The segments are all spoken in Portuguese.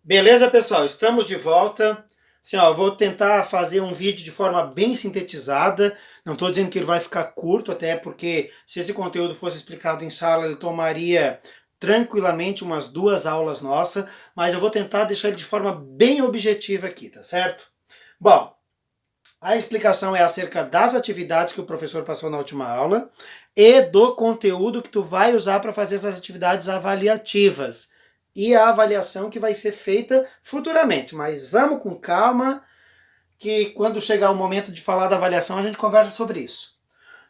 Beleza, pessoal? Estamos de volta. Assim, ó, eu vou tentar fazer um vídeo de forma bem sintetizada. Não estou dizendo que ele vai ficar curto, até porque se esse conteúdo fosse explicado em sala, ele tomaria tranquilamente umas 2 aulas nossas, mas eu vou tentar deixar ele de forma bem objetiva aqui, tá certo? Bom, a explicação é acerca das atividades que o professor passou na última aula e do conteúdo que tu vai usar para fazer essas atividades avaliativas e a avaliação que vai ser feita futuramente. Mas vamos com calma, que quando chegar o momento de falar da avaliação a gente conversa sobre isso.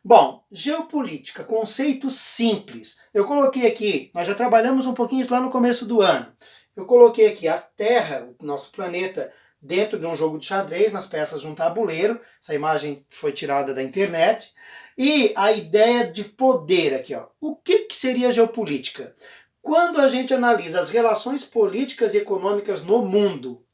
Bom, geopolítica, conceito simples. Eu coloquei aqui, nós já trabalhamos um pouquinho isso lá no começo do ano. Eu coloquei aqui a Terra, o nosso planeta, dentro de um jogo de xadrez, nas peças de um tabuleiro. Essa imagem foi tirada da internet. E a ideia de poder aqui, ó. O que seria geopolítica? Quando a gente analisa as relações políticas e econômicas no mundo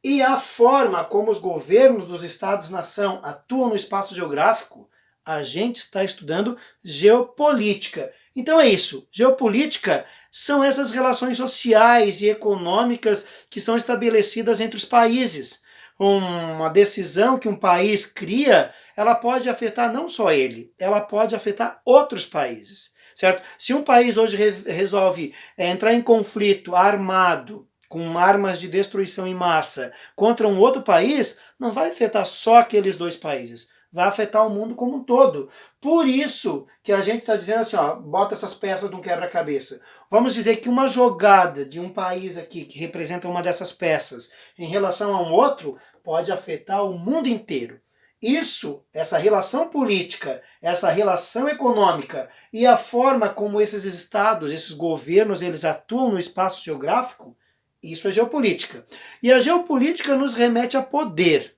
e a forma como os governos dos estados-nação atuam no espaço geográfico, a gente está estudando geopolítica. Então é isso. Geopolítica são essas relações sociais e econômicas que são estabelecidas entre os países. Uma decisão que um país cria, ela pode afetar não só ele, ela pode afetar outros países, certo? Se um país hoje resolve entrar em conflito armado, com armas de destruição em massa, contra um outro país, não vai afetar só aqueles dois países, vai afetar o mundo como um todo. Por isso que a gente está dizendo assim, ó, bota essas peças de um quebra-cabeça. Vamos dizer que uma jogada de um país aqui, que representa uma dessas peças, em relação a um outro, pode afetar o mundo inteiro. Isso, essa relação política, essa relação econômica e a forma como esses estados, esses governos, eles atuam no espaço geográfico, isso é geopolítica. E a geopolítica nos remete a poder.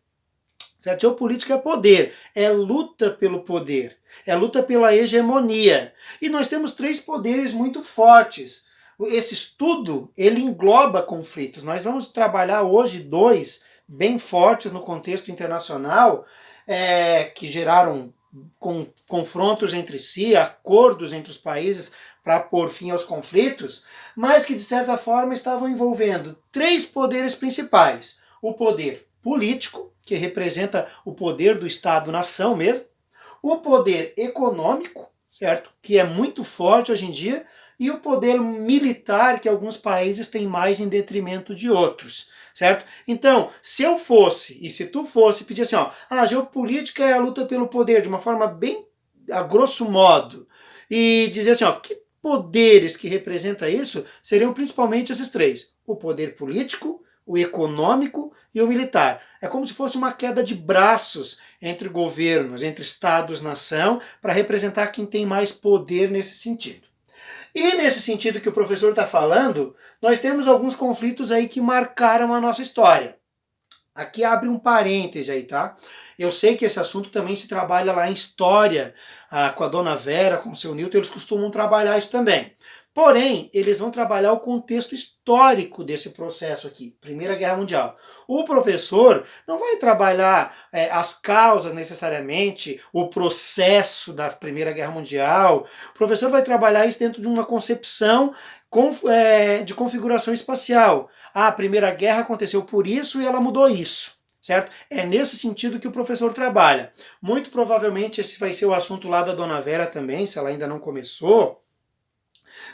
Certo? Geopolítica é poder, é luta pelo poder, é luta pela hegemonia. E nós temos 3 poderes muito fortes. Esse estudo, ele engloba conflitos. Nós vamos trabalhar hoje 2 bem fortes no contexto internacional, que geraram confrontos entre si, acordos entre os países para pôr fim aos conflitos, mas que de certa forma estavam envolvendo 3 poderes principais. O poder político, que representa o poder do Estado-nação mesmo, o poder econômico, certo? Que é muito forte hoje em dia, e o poder militar, que alguns países têm mais em detrimento de outros, certo? Então, se eu fosse, e se tu fosse, pedir assim, ó, a geopolítica é a luta pelo poder, de uma forma bem a grosso modo, e dizer assim, ó, que poderes que representa isso, seriam principalmente esses 3, o poder político, o econômico e o militar. É como se fosse uma queda de braços entre governos, entre estados-nação, para representar quem tem mais poder nesse sentido. E nesse sentido que o professor está falando, nós temos alguns conflitos aí que marcaram a nossa história. Aqui abre um parêntese aí, tá? Eu sei que esse assunto também se trabalha lá em história, com a dona Vera, com o seu Newton, eles costumam trabalhar isso também. Porém, eles vão trabalhar o contexto histórico desse processo aqui, Primeira Guerra Mundial. O professor não vai trabalhar as causas necessariamente, o processo da Primeira Guerra Mundial. O professor vai trabalhar isso dentro de uma concepção de configuração espacial. A Primeira Guerra aconteceu por isso e ela mudou isso. Certo? É nesse sentido que o professor trabalha. Muito provavelmente esse vai ser o assunto lá da dona Vera também, se ela ainda não começou.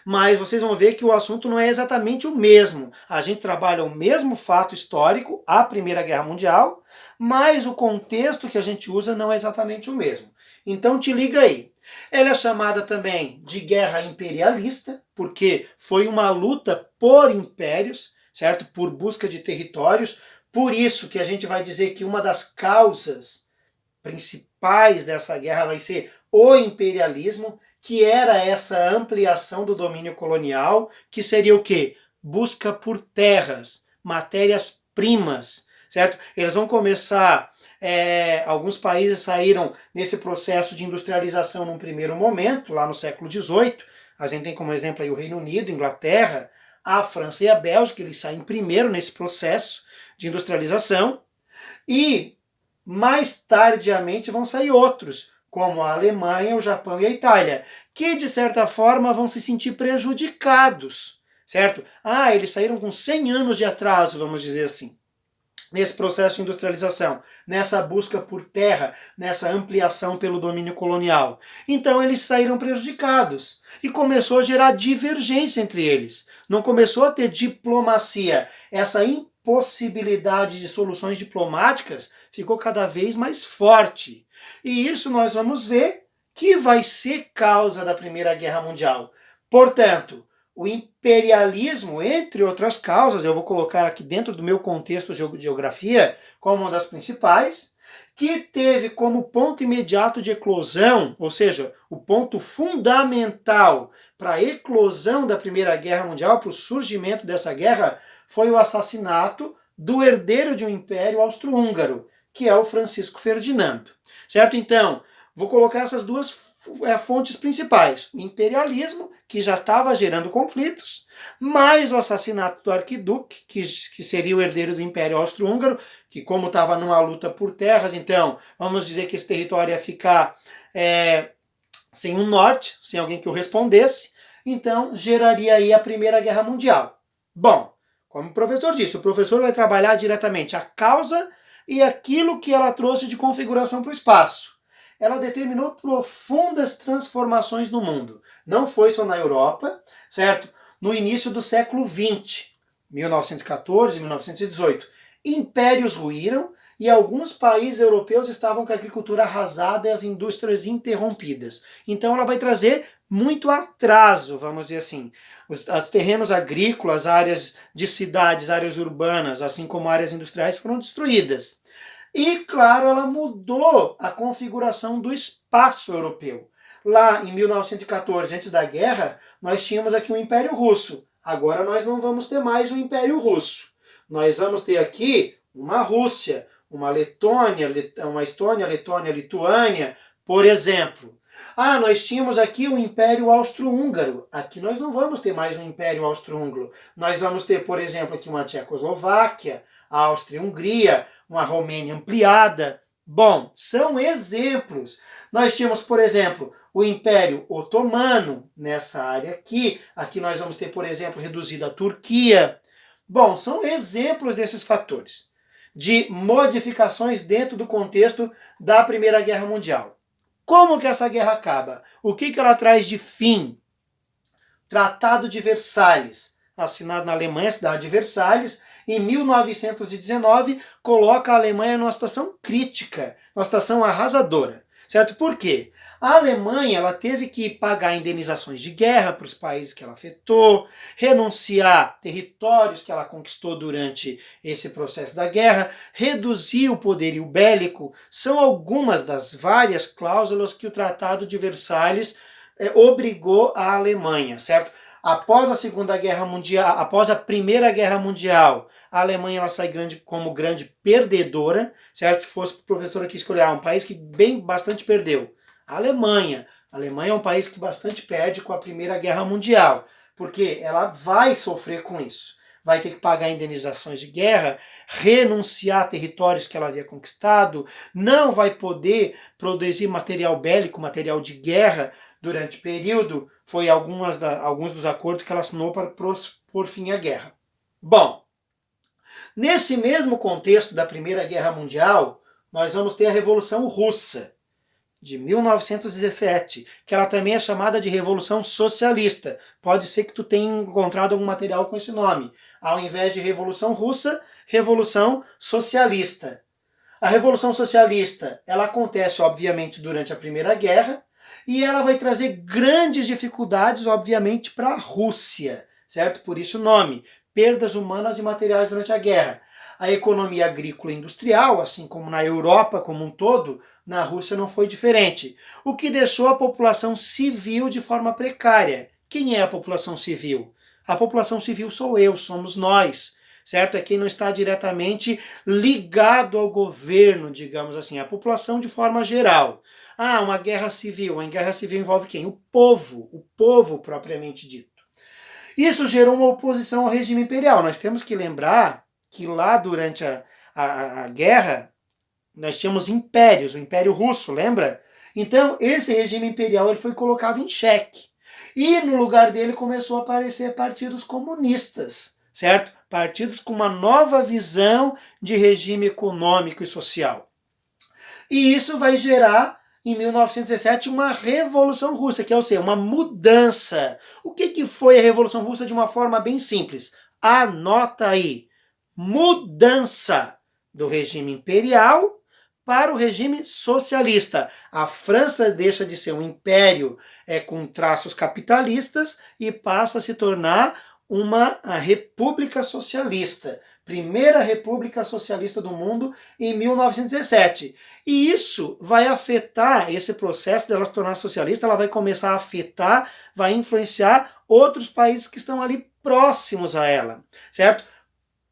Mas vocês vão ver que o assunto não é exatamente o mesmo. A gente trabalha o mesmo fato histórico, a Primeira Guerra Mundial, mas o contexto que a gente usa não é exatamente o mesmo. Então te liga aí. Ela é chamada também de guerra imperialista, porque foi uma luta por impérios, certo? Por busca de territórios. Por isso que a gente vai dizer que uma das causas principais dessa guerra vai ser o imperialismo, que era essa ampliação do domínio colonial, que seria o quê? Busca por terras, matérias-primas, certo? Eles vão começar, alguns países saíram nesse processo de industrialização num primeiro momento, lá no século XVIII, a gente tem como exemplo aí o Reino Unido, Inglaterra, a França e a Bélgica, eles saem primeiro nesse processo de industrialização, e mais tardiamente vão sair outros, como a Alemanha, o Japão e a Itália, que de certa forma vão se sentir prejudicados, certo? Ah, eles saíram com 100 anos de atraso, vamos dizer assim, nesse processo de industrialização, nessa busca por terra, nessa ampliação pelo domínio colonial. Então eles saíram prejudicados e começou a gerar divergência entre eles. Não começou a ter diplomacia. Essa impossibilidade de soluções diplomáticas ficou cada vez mais forte. E isso nós vamos ver que vai ser causa da Primeira Guerra Mundial. Portanto, o imperialismo, entre outras causas, eu vou colocar aqui dentro do meu contexto de geografia como uma das principais, que teve como ponto imediato de eclosão, ou seja, o ponto fundamental para a eclosão da Primeira Guerra Mundial, para o surgimento dessa guerra, foi o assassinato do herdeiro de um império austro-húngaro, que é o Francisco Ferdinando. Certo? Então, vou colocar essas duas fontes principais. O imperialismo, que já estava gerando conflitos, mais o assassinato do arquiduque, que seria o herdeiro do Império Austro-Húngaro, que como estava numa luta por terras, então vamos dizer que esse território ia ficar sem um norte, sem alguém que o respondesse, então geraria aí a Primeira Guerra Mundial. Bom, como o professor disse, o professor vai trabalhar diretamente a causa e aquilo que ela trouxe de configuração para o espaço. Ela determinou profundas transformações no mundo. Não foi só na Europa, certo? No início do século XX, 1914, 1918, impérios ruíram e alguns países europeus estavam com a agricultura arrasada e as indústrias interrompidas. Então ela vai trazer muito atraso, vamos dizer assim. Os terrenos agrícolas, áreas de cidades, áreas urbanas, assim como áreas industriais foram destruídas. E, claro, ela mudou a configuração do espaço europeu. Lá em 1914, antes da guerra, nós tínhamos aqui o Império Russo. Agora nós não vamos ter mais o Império Russo. Nós vamos ter aqui uma Rússia, uma Letônia, uma Estônia, Letônia, Lituânia, por exemplo. Ah, nós tínhamos aqui o Império Austro-Húngaro. Aqui nós não vamos ter mais um Império Austro-Húngaro. Nós vamos ter, por exemplo, aqui uma Tchecoslováquia, a Áustria-Hungria, uma Romênia ampliada. Bom, são exemplos. Nós tínhamos, por exemplo, o Império Otomano nessa área aqui. Aqui nós vamos ter, por exemplo, reduzida a Turquia. Bom, são exemplos desses fatores de modificações dentro do contexto da Primeira Guerra Mundial. Como que essa guerra acaba? O que ela traz de fim? Tratado de Versalhes, assinado na Alemanha, cidade de Versalhes, em 1919, coloca a Alemanha numa situação crítica, numa situação arrasadora. Certo? Por quê? A Alemanha ela teve que pagar indenizações de guerra para os países que ela afetou, renunciar territórios que ela conquistou durante esse processo da guerra, reduzir o poderio bélico. São algumas das várias cláusulas que o Tratado de Versalhes obrigou a Alemanha, certo? Após a Segunda Guerra Mundial, após a Primeira Guerra Mundial, a Alemanha ela sai como grande perdedora, certo? Se fosse o professor aqui escolher um país que bastante perdeu, a Alemanha. A Alemanha é um país que bastante perde com a Primeira Guerra Mundial, porque ela vai sofrer com isso. Vai ter que pagar indenizações de guerra, renunciar a territórios que ela havia conquistado, não vai poder produzir material bélico, material de guerra durante o período. Foi alguns dos acordos que ela assinou para pôr fim à guerra. Bom, nesse mesmo contexto da Primeira Guerra Mundial, nós vamos ter a Revolução Russa, de 1917, que ela também é chamada de Revolução Socialista. Pode ser que tu tenha encontrado algum material com esse nome. Ao invés de Revolução Russa, Revolução Socialista. A Revolução Socialista, ela acontece, obviamente, durante a Primeira Guerra, e ela vai trazer grandes dificuldades, obviamente, para a Rússia, certo? Por isso o nome, perdas humanas e materiais durante a guerra. A economia agrícola e industrial, assim como na Europa como um todo, na Rússia não foi diferente. O que deixou a população civil de forma precária. Quem é a população civil? A população civil somos nós, certo? É quem não está diretamente ligado ao governo, digamos assim, a população de forma geral. Ah, uma guerra civil. Uma guerra civil envolve quem? O povo propriamente dito. Isso gerou uma oposição ao regime imperial. Nós temos que lembrar que lá durante a guerra, nós tínhamos impérios, o Império Russo, lembra? Então, esse regime imperial ele foi colocado em xeque. E no lugar dele começou a aparecer partidos comunistas, certo? Partidos com uma nova visão de regime econômico e social. E isso vai gerar, em 1917, uma Revolução Russa, que é, ou seja, uma mudança. O que foi a Revolução Russa de uma forma bem simples? Anota aí. Mudança do regime imperial para o regime socialista. A França deixa de ser um império com traços capitalistas e passa a se tornar uma república socialista. Primeira república socialista do mundo em 1917. E isso vai afetar, esse processo dela se tornar socialista, ela vai começar a afetar, vai influenciar outros países que estão ali próximos a ela, certo?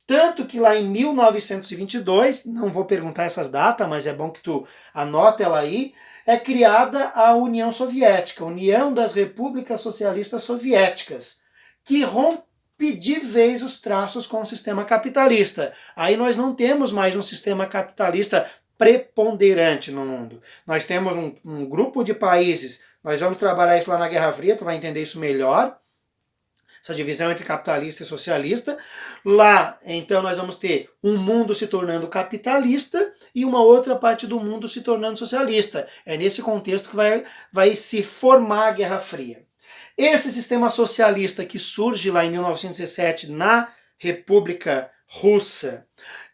Tanto que lá em 1922, não vou perguntar essas datas, mas é bom que tu anota ela aí, é criada a União Soviética, União das Repúblicas Socialistas Soviéticas, que rompe de vez os traços com o sistema capitalista. Aí nós não temos mais um sistema capitalista preponderante no mundo. Nós temos um grupo de países, nós vamos trabalhar isso lá na Guerra Fria, tu vai entender isso melhor, essa divisão entre capitalista e socialista. Lá, então, nós vamos ter um mundo se tornando capitalista e uma outra parte do mundo se tornando socialista. É nesse contexto que vai se formar a Guerra Fria. Esse sistema socialista que surge lá em 1917 na República Russa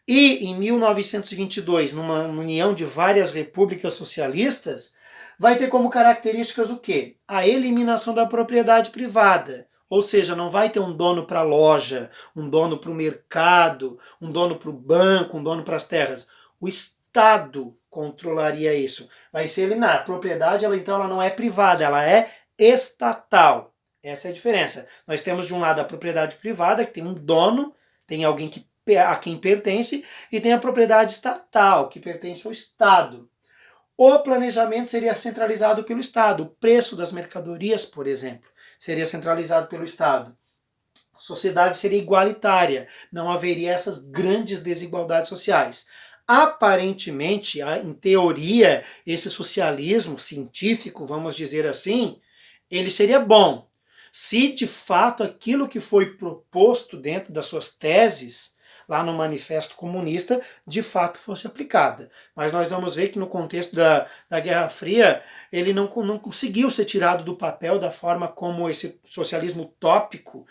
e em 1922 numa união de várias repúblicas socialistas, vai ter como características o quê? A eliminação da propriedade privada. Ou seja, não vai ter um dono para a loja, um dono para o mercado, um dono para o banco, um dono para as terras. O Estado controlaria isso. Vai ser eliminado. A propriedade, então, ela não é privada, ela é estatal. Essa é a diferença. Nós temos de um lado a propriedade privada, que tem um dono, tem alguém a quem pertence, e tem a propriedade estatal, que pertence ao Estado. O planejamento seria centralizado pelo Estado. O preço das mercadorias, por exemplo, seria centralizado pelo Estado. A sociedade seria igualitária, não haveria essas grandes desigualdades sociais. Aparentemente, em teoria, esse socialismo científico, vamos dizer assim, ele seria bom, se de fato aquilo que foi proposto dentro das suas teses, lá no Manifesto Comunista, de fato fosse aplicada. Mas nós vamos ver que no contexto da Guerra Fria, ele não conseguiu ser tirado do papel da forma como esse socialismo utópico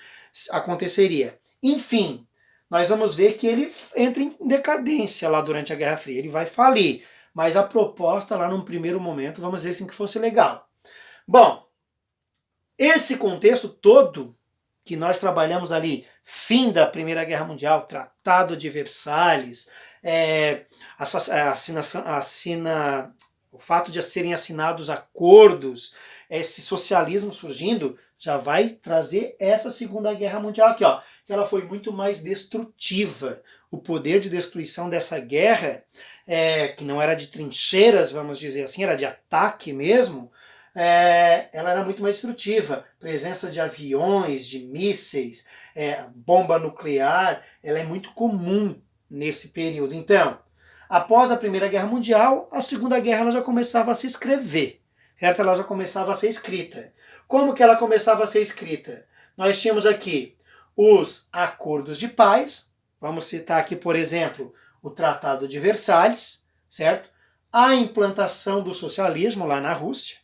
aconteceria. Enfim, nós vamos ver que ele entra em decadência lá durante a Guerra Fria, ele vai falir. Mas a proposta lá num primeiro momento, vamos dizer assim, que fosse legal. Bom, esse contexto todo que nós trabalhamos ali, fim da Primeira Guerra Mundial, Tratado de Versalhes, o fato de serem assinados acordos, esse socialismo surgindo, já vai trazer essa Segunda Guerra Mundial aqui, ó, que ela foi muito mais destrutiva. O poder de destruição dessa guerra, que não era de trincheiras, vamos dizer assim, era de ataque mesmo, ela era muito mais destrutiva. Presença de aviões, de mísseis, bomba nuclear, ela é muito comum nesse período. Então, após a Primeira Guerra Mundial, a Segunda Guerra ela já começava a se escrever, certo? Ela já começava a ser escrita. Como que ela começava a ser escrita? Nós tínhamos aqui os acordos de paz, vamos citar aqui, por exemplo, o Tratado de Versalhes, certo? A implantação do socialismo lá na Rússia,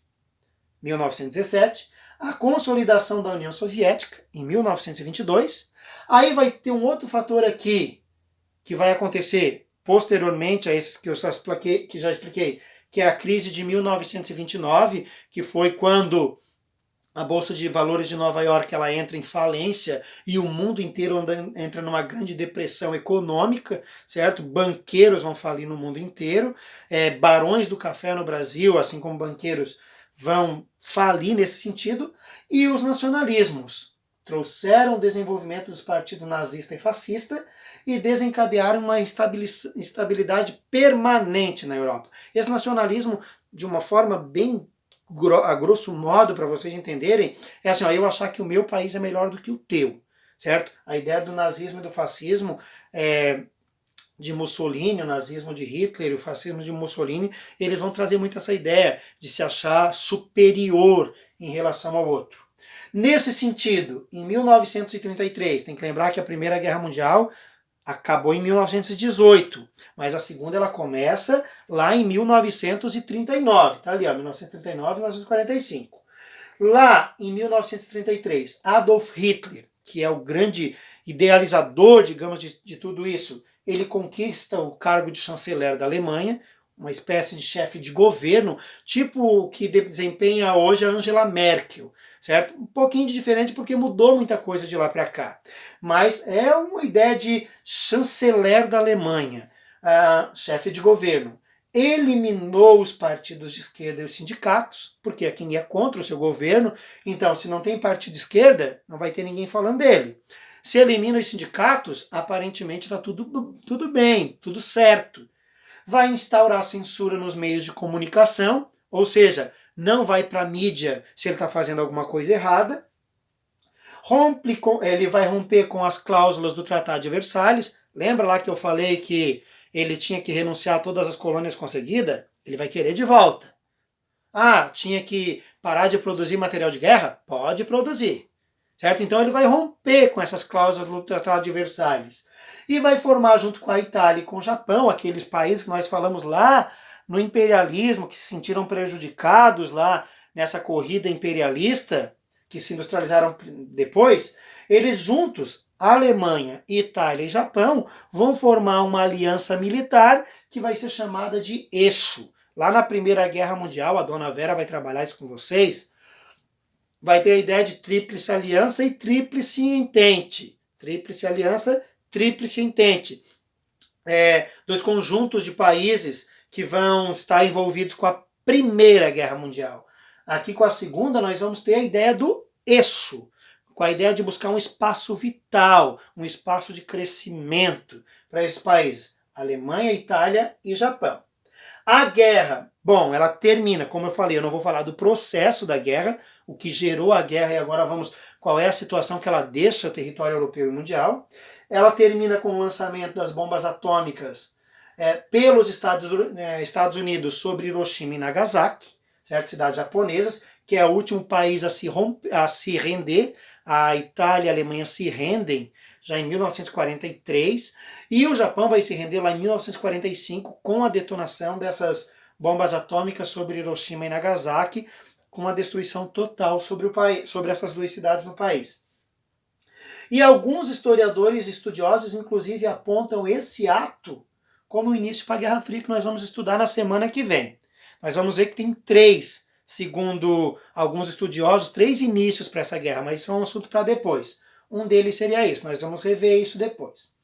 1917, a consolidação da União Soviética, em 1922. Aí vai ter um outro fator aqui, que vai acontecer posteriormente a esses que eu já expliquei, que é a crise de 1929, que foi quando a Bolsa de Valores de Nova York ela entra em falência e o mundo inteiro entra numa grande depressão econômica, certo? Banqueiros vão falir no mundo inteiro, barões do café no Brasil, assim como banqueiros, vão falir nesse sentido, e os nacionalismos trouxeram o desenvolvimento dos partidos nazista e fascista e desencadearam uma instabilidade permanente na Europa. Esse nacionalismo, de uma forma bem a grosso modo, para vocês entenderem, é assim, ó, eu achar que o meu país é melhor do que o teu, certo? A ideia do nazismo e do fascismo de Mussolini, o nazismo de Hitler e o fascismo de Mussolini, eles vão trazer muito essa ideia de se achar superior em relação ao outro. Nesse sentido, em 1933, tem que lembrar que a Primeira Guerra Mundial acabou em 1918, mas a segunda ela começa lá em 1939, tá ali, ó, 1939, 1945. Lá em 1933, Adolf Hitler, que é o grande idealizador, digamos, de tudo isso, ele conquista o cargo de chanceler da Alemanha, uma espécie de chefe de governo, tipo o que desempenha hoje a Angela Merkel, certo? Um pouquinho diferente porque mudou muita coisa de lá para cá. Mas é uma ideia de chanceler da Alemanha, chefe de governo. Eliminou os partidos de esquerda e os sindicatos, porque é quem ia contra o seu governo. Então, se não tem partido de esquerda, não vai ter ninguém falando dele. Se elimina os sindicatos, aparentemente está tudo bem, tudo certo. Vai instaurar censura nos meios de comunicação, ou seja, não vai para a mídia se ele está fazendo alguma coisa errada. Ele vai romper com as cláusulas do Tratado de Versalhes. Lembra lá que eu falei que ele tinha que renunciar a todas as colônias concedidas? Ele vai querer de volta. Ah, tinha que parar de produzir material de guerra? Pode produzir. Certo? Então ele vai romper com essas cláusulas do Tratado de Versalhes. E vai formar, junto com a Itália e com o Japão, aqueles países que nós falamos lá no imperialismo, que se sentiram prejudicados lá nessa corrida imperialista, que se industrializaram depois, eles juntos, Alemanha, Itália e Japão, vão formar uma aliança militar que vai ser chamada de Eixo. Lá na Primeira Guerra Mundial, a dona Vera vai trabalhar isso com vocês, vai ter a ideia de tríplice aliança e tríplice entente. Tríplice aliança, tríplice entente. Dois conjuntos de países que vão estar envolvidos com a Primeira Guerra Mundial. Aqui com a segunda nós vamos ter a ideia do eixo, com a ideia de buscar um espaço vital, um espaço de crescimento para esses países, Alemanha, Itália e Japão. A guerra, bom, ela termina, como eu falei, eu não vou falar do processo da guerra, o que gerou a guerra e agora vamos, qual é a situação que ela deixa o território europeu e mundial. Ela termina com o lançamento das bombas atômicas pelos Estados Unidos sobre Hiroshima e Nagasaki, certo? Cidades japonesas, que é o último país a se render. A Itália e a Alemanha se rendem já em 1943, e o Japão vai se render lá em 1945 com a detonação dessas bombas atômicas sobre Hiroshima e Nagasaki, com uma destruição total sobre o país, sobre essas duas cidades no país. E alguns historiadores e estudiosos, inclusive, apontam esse ato como o início para a Guerra Fria, que nós vamos estudar na semana que vem. Nós vamos ver que tem três, segundo alguns estudiosos, três inícios para essa guerra, mas isso é um assunto para depois. Um deles seria esse, nós vamos rever isso depois.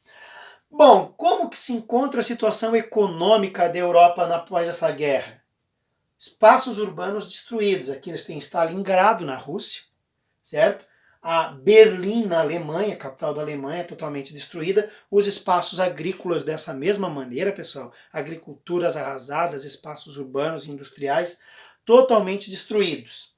Bom, como que se encontra a situação econômica da Europa após essa guerra? Espaços urbanos destruídos. Aqui eles têm Stalingrado, na Rússia, certo? A Berlim, na Alemanha, capital da Alemanha, totalmente destruída. Os espaços agrícolas dessa mesma maneira, pessoal. Agriculturas arrasadas, espaços urbanos e industriais totalmente destruídos.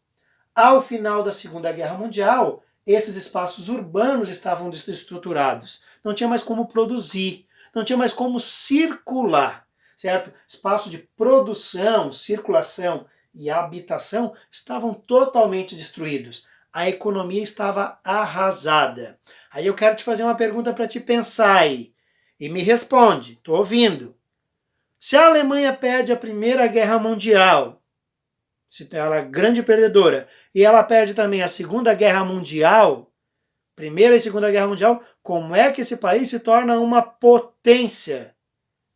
Ao final da Segunda Guerra Mundial, esses espaços urbanos estavam desestruturados. Não tinha mais como produzir, não tinha mais como circular, certo? Espaço de produção, circulação e habitação estavam totalmente destruídos. A economia estava arrasada. Aí eu quero te fazer uma pergunta para te pensar aí. E me responde, estou ouvindo. Se a Alemanha perde a Primeira Guerra Mundial, se ela é grande perdedora, e ela perde também a Segunda Guerra Mundial, Primeira e Segunda Guerra Mundial, como é que esse país se torna uma potência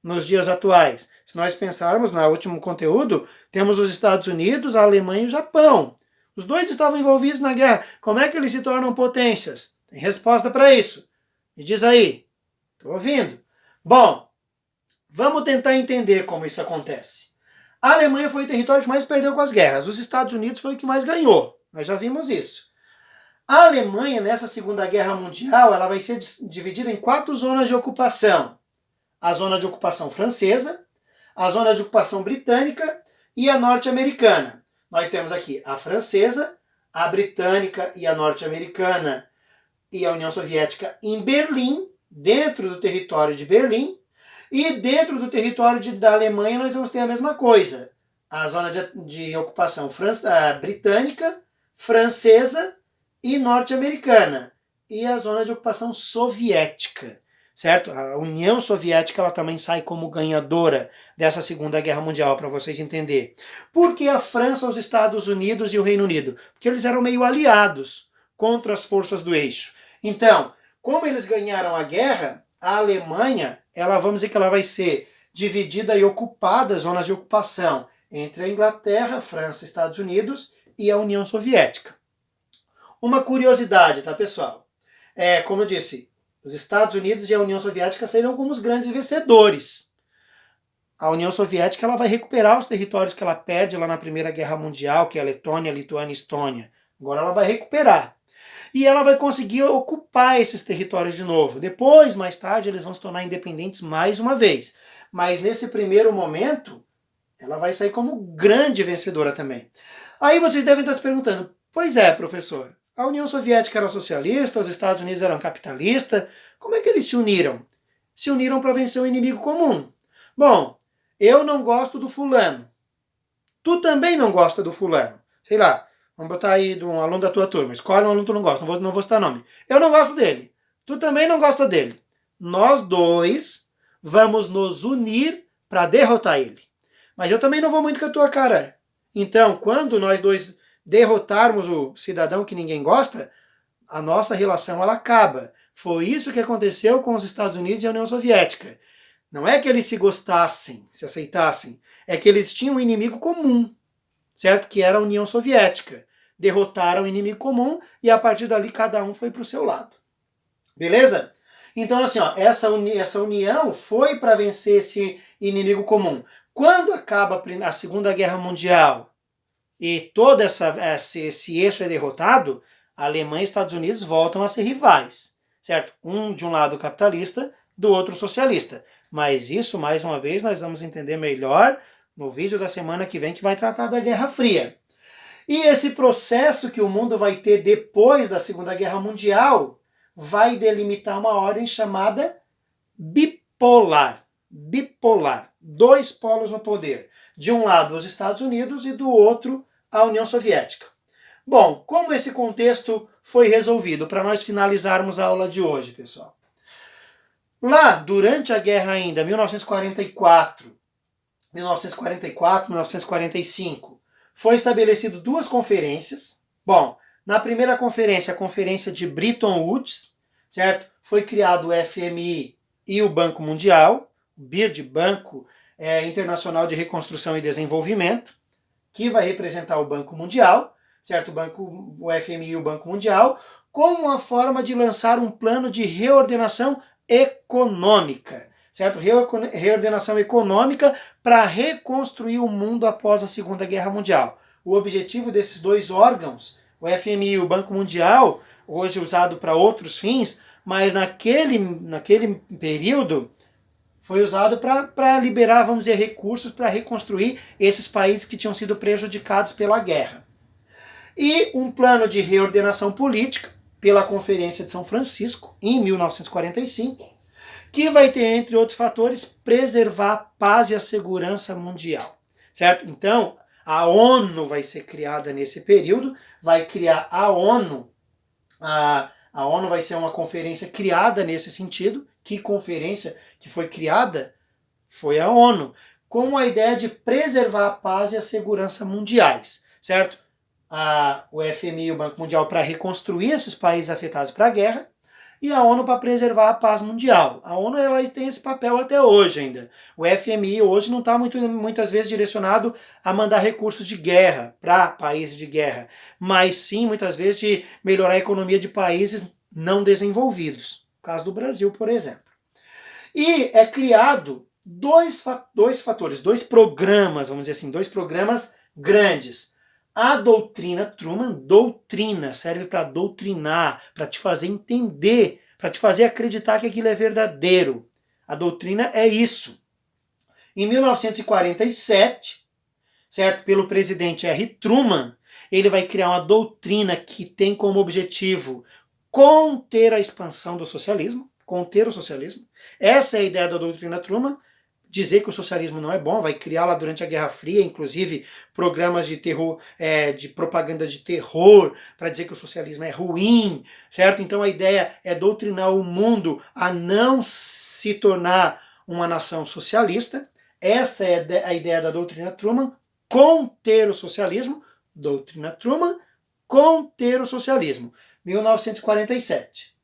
nos dias atuais? Se nós pensarmos no último conteúdo, temos os Estados Unidos, a Alemanha e o Japão. Os dois estavam envolvidos na guerra. Como é que eles se tornam potências? Tem resposta para isso? Me diz aí. Estou ouvindo. Bom, vamos tentar entender como isso acontece. A Alemanha foi o território que mais perdeu com as guerras. Os Estados Unidos foi o que mais ganhou. Nós já vimos isso. A Alemanha, nessa Segunda Guerra Mundial, ela vai ser dividida em 4 zonas de ocupação. A zona de ocupação francesa, a zona de ocupação britânica e a norte-americana. Nós temos aqui a francesa, a britânica e a norte-americana e a União Soviética em Berlim, dentro do território de Berlim. E dentro do território da Alemanha nós vamos ter a mesma coisa. A zona de ocupação britânica, francesa e norte-americana, e a zona de ocupação soviética, certo? A União Soviética ela também sai como ganhadora dessa Segunda Guerra Mundial, para vocês entenderem. Por que a França, os Estados Unidos e o Reino Unido? Porque eles eram meio aliados contra as forças do eixo. Então, como eles ganharam a guerra, a Alemanha, vamos dizer que ela vai ser dividida e ocupada, zonas de ocupação, entre a Inglaterra, França, Estados Unidos e a União Soviética. Uma curiosidade, tá, pessoal? Como eu disse, os Estados Unidos e a União Soviética serão como os grandes vencedores. A União Soviética ela vai recuperar os territórios que ela perde lá na Primeira Guerra Mundial, que é a Letônia, Lituânia e Estônia. Agora ela vai recuperar. E ela vai conseguir ocupar esses territórios de novo. Depois, mais tarde, eles vão se tornar independentes mais uma vez. Mas nesse primeiro momento, ela vai sair como grande vencedora também. Aí vocês devem estar se perguntando, pois é, professor, a União Soviética era socialista, os Estados Unidos eram capitalistas, como é que eles se uniram? Se uniram para vencer um inimigo comum. Bom, eu não gosto do fulano. Tu também não gosta do fulano. Sei lá, vamos botar aí de um aluno da tua turma. Escolhe um aluno que tu não gosta, não vou citar nome. Eu não gosto dele. Tu também não gosta dele. Nós dois vamos nos unir para derrotar ele. Mas eu também não vou muito com a tua cara. Então, quando nós dois derrotarmos o cidadão que ninguém gosta, a nossa relação ela acaba. Foi isso que aconteceu com os Estados Unidos e a União Soviética. Não é que eles se gostassem, se aceitassem, é que eles tinham um inimigo comum, certo? Que era a União Soviética. Derrotaram o inimigo comum e a partir dali cada um foi para o seu lado. Beleza? Então assim, essa união foi para vencer esse inimigo comum. Quando acaba a Segunda Guerra Mundial e todo esse eixo é derrotado, a Alemanha e Estados Unidos voltam a ser rivais, certo? Um de um lado capitalista, do outro socialista. Mas isso, mais uma vez, nós vamos entender melhor no vídeo da semana que vem, que vai tratar da Guerra Fria. E esse processo que o mundo vai ter depois da Segunda Guerra Mundial vai delimitar uma ordem chamada bipolar. Bipolar. Dois polos no poder. De um lado os Estados Unidos e do outro a União Soviética. Bom, como esse contexto foi resolvido para nós finalizarmos a aula de hoje, pessoal? Lá, durante a guerra ainda, 1944, 1945, foi estabelecido duas conferências. Bom, na primeira conferência, a conferência de Bretton Woods, certo? Foi criado o FMI e o Banco Mundial, o BIRD, Banco Internacional de Reconstrução e Desenvolvimento, que vai representar o Banco Mundial, certo? O FMI e o Banco Mundial, como uma forma de lançar um plano de reordenação econômica, certo? Reordenação econômica para reconstruir o mundo após a Segunda Guerra Mundial. O objetivo desses dois órgãos, o FMI e o Banco Mundial, hoje usado para outros fins, mas naquele período foi usado para liberar, vamos dizer, recursos para reconstruir esses países que tinham sido prejudicados pela guerra. E um plano de reordenação política pela Conferência de São Francisco, em 1945, que vai ter, entre outros fatores, preservar a paz e a segurança mundial, certo? Então, a ONU vai ser criada nesse período, vai criar a ONU, a ONU vai ser uma conferência criada nesse sentido. Que conferência que foi criada? Foi a ONU, com a ideia de preservar a paz e a segurança mundiais, certo? O FMI e o Banco Mundial para reconstruir esses países afetados pela guerra, e a ONU para preservar a paz mundial. A ONU ela tem esse papel até hoje ainda. O FMI hoje não está muitas vezes direcionado a mandar recursos de guerra para países de guerra, mas sim muitas vezes de melhorar a economia de países não desenvolvidos. No caso do Brasil, por exemplo. E é criado dois programas, vamos dizer assim, dois programas grandes. A doutrina Truman, doutrina, serve para doutrinar, para te fazer entender, para te fazer acreditar que aquilo é verdadeiro. A doutrina é isso. Em 1947, certo, pelo presidente R. Truman, ele vai criar uma doutrina que tem como objetivo conter a expansão do socialismo, conter o socialismo. Essa é a ideia da doutrina Truman. dizer que o socialismo não é bom, vai criar lá durante a Guerra Fria, inclusive, programas de terror, de propaganda de terror, para dizer que o socialismo é ruim, certo? Então a ideia é doutrinar o mundo a não se tornar uma nação socialista. Essa é a ideia da doutrina Truman, conter o socialismo, doutrina Truman, conter o socialismo, 1947.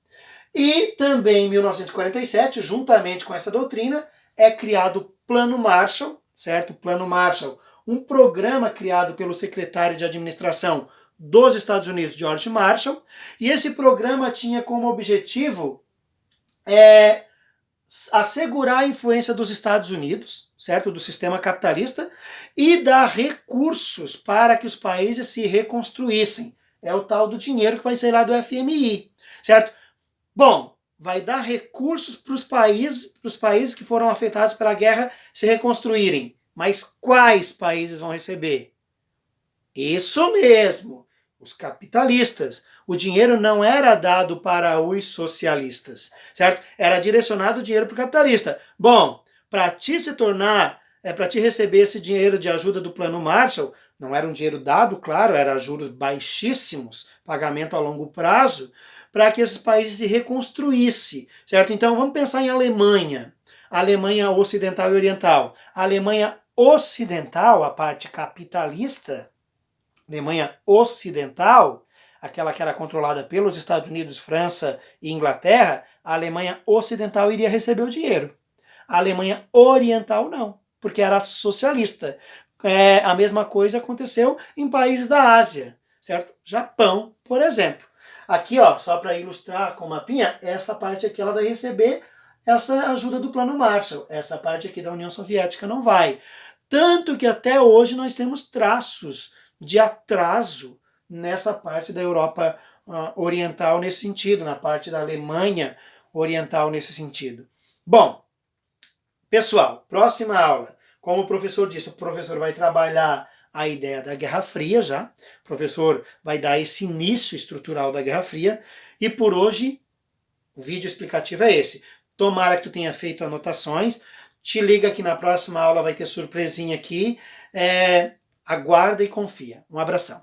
E também em 1947, juntamente com essa doutrina, é criado o Plano Marshall, certo? O Plano Marshall, um programa criado pelo secretário de administração dos Estados Unidos, George Marshall, e esse programa tinha como objetivo assegurar a influência dos Estados Unidos, certo? Do sistema capitalista, e dar recursos para que os países se reconstruíssem. É o tal do dinheiro que vai sair lá do FMI, certo? Bom, vai dar recursos para os países que foram afetados pela guerra se reconstruírem. Mas quais países vão receber? Isso mesmo, os capitalistas. O dinheiro não era dado para os socialistas, certo? Era direcionado o dinheiro para o capitalista. Bom, para ti se tornar, para ti receber esse dinheiro de ajuda do Plano Marshall, não era um dinheiro dado, claro, era juros baixíssimos, pagamento a longo prazo, para que esses países se reconstruíssem, certo? Então vamos pensar em Alemanha, Alemanha Ocidental e Oriental. A Alemanha Ocidental, a parte capitalista, Alemanha Ocidental, aquela que era controlada pelos Estados Unidos, França e Inglaterra, a Alemanha Ocidental iria receber o dinheiro. A Alemanha Oriental não, porque era socialista. A mesma coisa aconteceu em países da Ásia, certo? Japão, por exemplo. Aqui, ó, só para ilustrar com o mapinha, essa parte aqui ela vai receber essa ajuda do Plano Marshall. Essa parte aqui da União Soviética não vai. Tanto que até hoje nós temos traços de atraso nessa parte da Europa oriental nesse sentido, na parte da Alemanha oriental nesse sentido. Bom, pessoal, próxima aula. Como o professor disse, o professor vai trabalhar a ideia da Guerra Fria já. O professor vai dar esse início estrutural da Guerra Fria. E por hoje, o vídeo explicativo é esse. Tomara que tu tenha feito anotações. Te liga que na próxima aula vai ter surpresinha aqui. Aguarda e confia. Um abração.